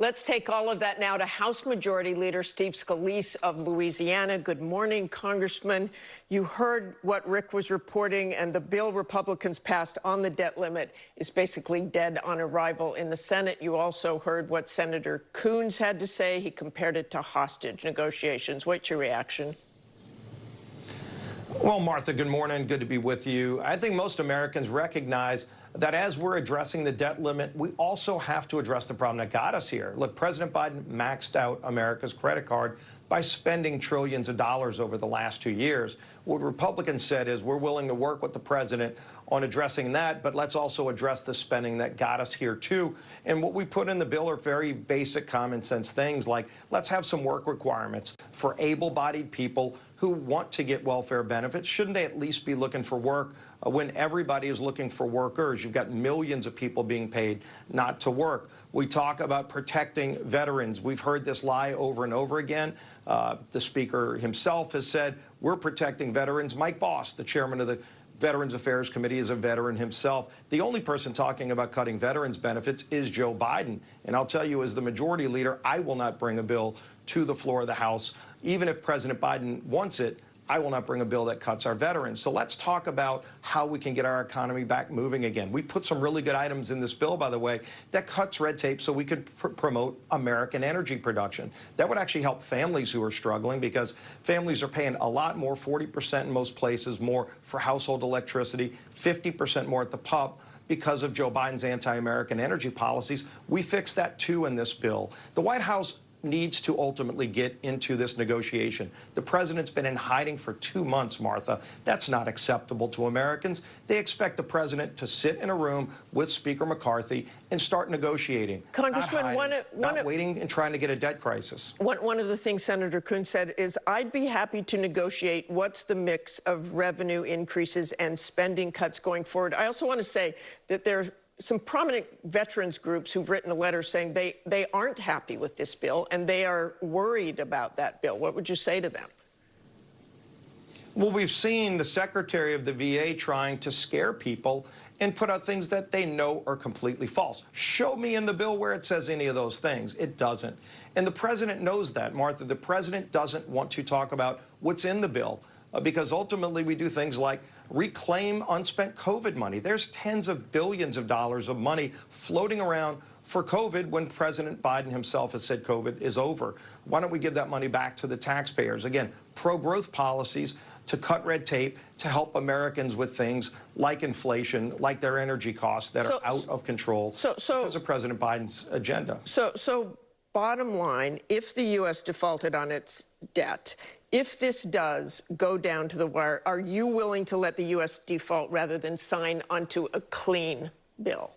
Let's take all of that now to House Majority Leader Steve Scalise of Louisiana. Good morning, Congressman. You heard what Rick was reporting, and the bill Republicans passed on the debt limit is basically dead on arrival in the Senate. You also heard what Senator Coons had to say. He compared it to hostage negotiations. What's your reaction? Well, Martha, good morning. Good to be with you. I think most Americans recognize that as we're addressing the debt limit, we also have to address the problem that got us here. Look, President Biden maxed out America's credit card by spending trillions of dollars over the last 2 years. What Republicans said is we're willing to work with the president on addressing that, but let's also address the spending that got us here too. And what we put in the bill are very basic common sense things like let's have some work requirements for able-bodied people who want to get welfare benefits. Shouldn't they at least be looking for work when everybody is looking for workers? You've got millions of people being paid not to work. We talk about protecting veterans. We've heard this lie over and over again. The Speaker himself has said, we're protecting veterans. Mike Boss, the chairman of the Veterans Affairs Committee, is a veteran himself. The only person talking about cutting veterans benefits is Joe Biden. And I'll tell you, as the majority leader, I will not bring a bill to the floor of the House. Even if President Biden wants it, I will not bring a bill that cuts our veterans. So let's talk about how we can get our economy back moving again. We put some really good items in this bill, by the way, that cuts red tape so we could promote American energy production. That would actually help families who are struggling because families are paying a lot more, 40% in most places more for household electricity, 50% more at the pump because of Joe Biden's anti-American energy policies. We fixed that too in this bill. The White House needs to ultimately get into this negotiation. The president's been in hiding for 2 months, Martha. That's not acceptable to Americans. They expect the president to sit in a room with Speaker McCarthy and start negotiating. Congressman, not waiting and trying to get a debt crisis. One of the things Senator Coons said is, I'd be happy to negotiate what's the mix of revenue increases and spending cuts going forward. I also want to say that there some prominent veterans groups who've written a letter saying they aren't happy with this bill and they are worried about that bill. What would you say to them? Well, we've seen the Secretary of the VA trying to scare people and put out things that they know are completely false. Show me in the bill where it says any of those things. It doesn't. And the president knows that, Martha. The president doesn't want to talk about what's in the bill. Because ultimately we do things like reclaim unspent COVID money. There's tens of billions of dollars of money floating around for COVID when President Biden himself has said COVID is over. Why don't we give that money back to the taxpayers? Again, pro-growth policies to cut red tape, to help Americans with things like inflation, like their energy costs that are out of control because of President Biden's agenda. So bottom line, if the U.S. defaulted on its debt, if this does go down to the wire, are you willing to let the U.S. default rather than sign onto a clean bill?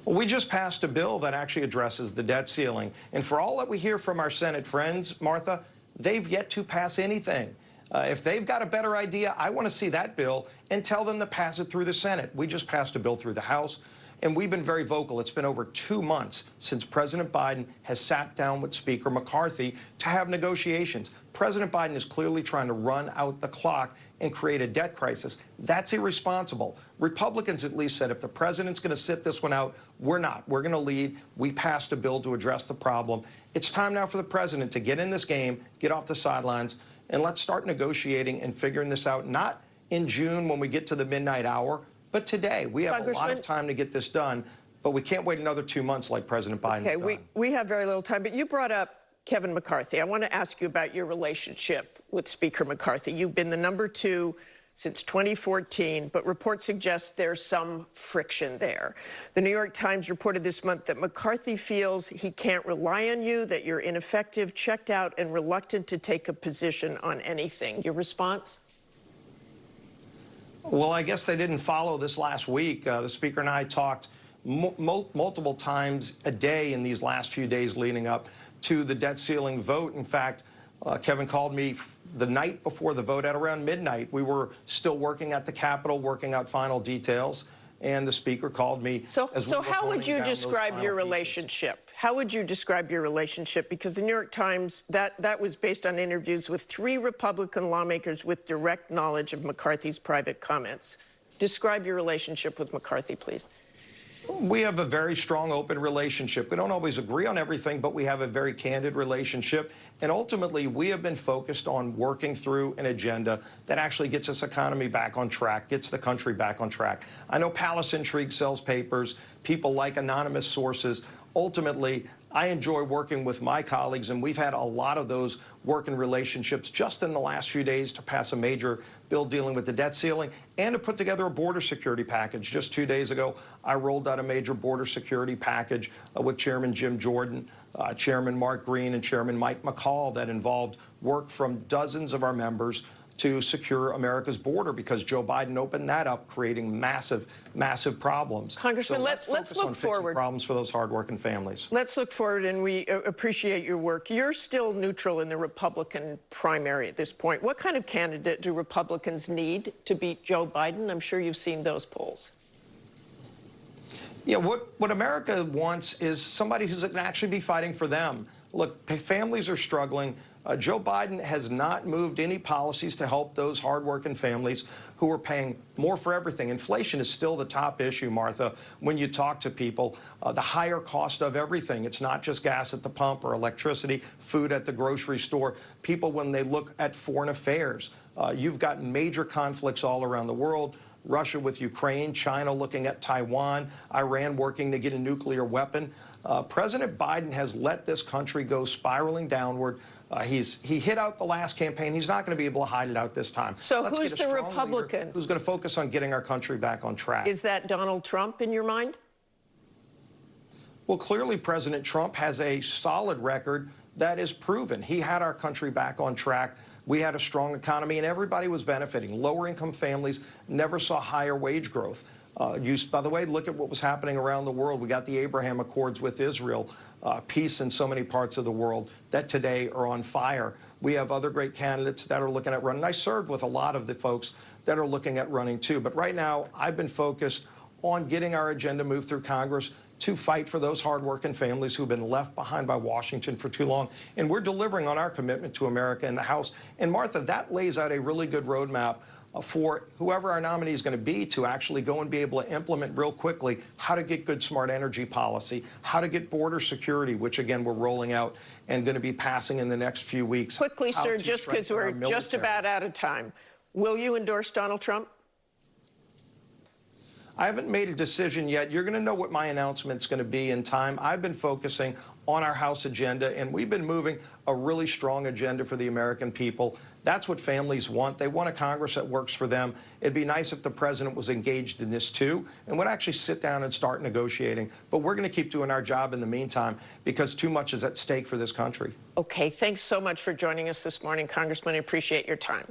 Well, we just passed a bill that actually addresses the debt ceiling. And for all that we hear from our Senate friends, Martha, they've yet to pass anything. If they've got a better idea, I want to see that bill and tell them to pass it through the Senate. We just passed a bill through the House. And we've been very vocal. It's been over 2 months since President Biden has sat down with Speaker McCarthy to have negotiations. President Biden is clearly trying to run out the clock and create a debt crisis. That's irresponsible. Republicans at least said if the president's going to sit this one out, we're not. We're going to lead. We passed a bill to address the problem. It's time now for the president to get in this game, get off the sidelines, and let's start negotiating and figuring this out, not in June when we get to the midnight hour, but today. We have a lot of time to get this done, but we can't wait another 2 months like President Biden. Okay, we have very little time, but you brought up Kevin McCarthy. I want to ask you about your relationship with Speaker McCarthy. You've been the #2 since 2014, but reports suggest there's some friction there. The New York Times reported this month that McCarthy feels he can't rely on you, that you're ineffective, checked out, and reluctant to take a position on anything. Your response? Well, I guess they didn't follow this last week. The Speaker and I talked multiple times a day in these last few days leading up to the debt ceiling vote. In fact, Kevin called me the night before the vote at around midnight. We were still working at the Capitol, working out final details, and the Speaker called me. So how would you describe your relationship? How would you describe your relationship? Because the New York Times, that was based on interviews with 3 Republican lawmakers with direct knowledge of McCarthy's private comments. Describe your relationship with McCarthy, please. We have a very strong, open relationship. We don't always agree on everything, but we have a very candid relationship. And ultimately, we have been focused on working through an agenda that actually gets this economy back on track, gets the country back on track. I know Palace Intrigue sells papers. People like anonymous sources. Ultimately, I enjoy working with my colleagues, and we've had a lot of those working relationships just in the last few days to pass a major bill dealing with the debt ceiling and to put together a border security package. Just 2 days ago, I rolled out a major border security package with Chairman Jim Jordan, Chairman Mark Green, and Chairman Mike McCall that involved work from dozens of our members to secure America's border, because Joe Biden opened that up, creating massive, massive problems. Congressman, so let's focus look on fixing forward. problems for those hardworking families. Let's look forward, and we appreciate your work. You're still neutral in the Republican primary at this point. What kind of candidate do Republicans need to beat Joe Biden? I'm sure you've seen those polls. Yeah, what America wants is somebody who's going to actually be fighting for them. Look, families are struggling. Joe Biden has not moved any policies to help those hardworking families who are paying more for everything. Inflation is still the top issue, Martha, when you talk to people. The higher cost of everything. It's not just gas at the pump or electricity, food at the grocery store. People, when they look at foreign affairs, you've got major conflicts all around the world. Russia with Ukraine, China looking at Taiwan, Iran working to get a nuclear weapon. President Biden has let this country go spiraling downward. He hit out the last campaign. He's not going to be able to hide it out this time. So Let's who's get a the strong Republican? leader who's going to focus on getting our country back on track? Is that Donald Trump in your mind? Well, clearly President Trump has a solid record that is proven. He had our country back on track. We had a strong economy, and everybody was benefiting. Lower-income families never saw higher wage growth. By the way, look at what was happening around the world. We got the Abraham Accords with Israel, peace in so many parts of the world that today are on fire. We have other great candidates that are looking at running. I served with a lot of the folks that are looking at running too. But right now, I've been focused on getting our agenda moved through Congress to fight for those hardworking families who've been left behind by Washington for too long. And we're delivering on our commitment to America in the House. And Martha, that lays out a really good roadmap for whoever our nominee is going to be to actually go and be able to implement real quickly how to get good smart energy policy, how to get border security, which again we're rolling out and going to be passing in the next few weeks. Quickly, sir, just because we're just about out of time. Will you endorse Donald Trump? I haven't made a decision yet. You're going to know what my announcement's going to be in time. I've been focusing on our House agenda, and we've been moving a really strong agenda for the American people. That's what families want. They want a Congress that works for them. It'd be nice if the president was engaged in this too and would actually sit down and start negotiating. But we're going to keep doing our job in the meantime because too much is at stake for this country. Okay, thanks so much for joining us this morning, Congressman. I appreciate your time.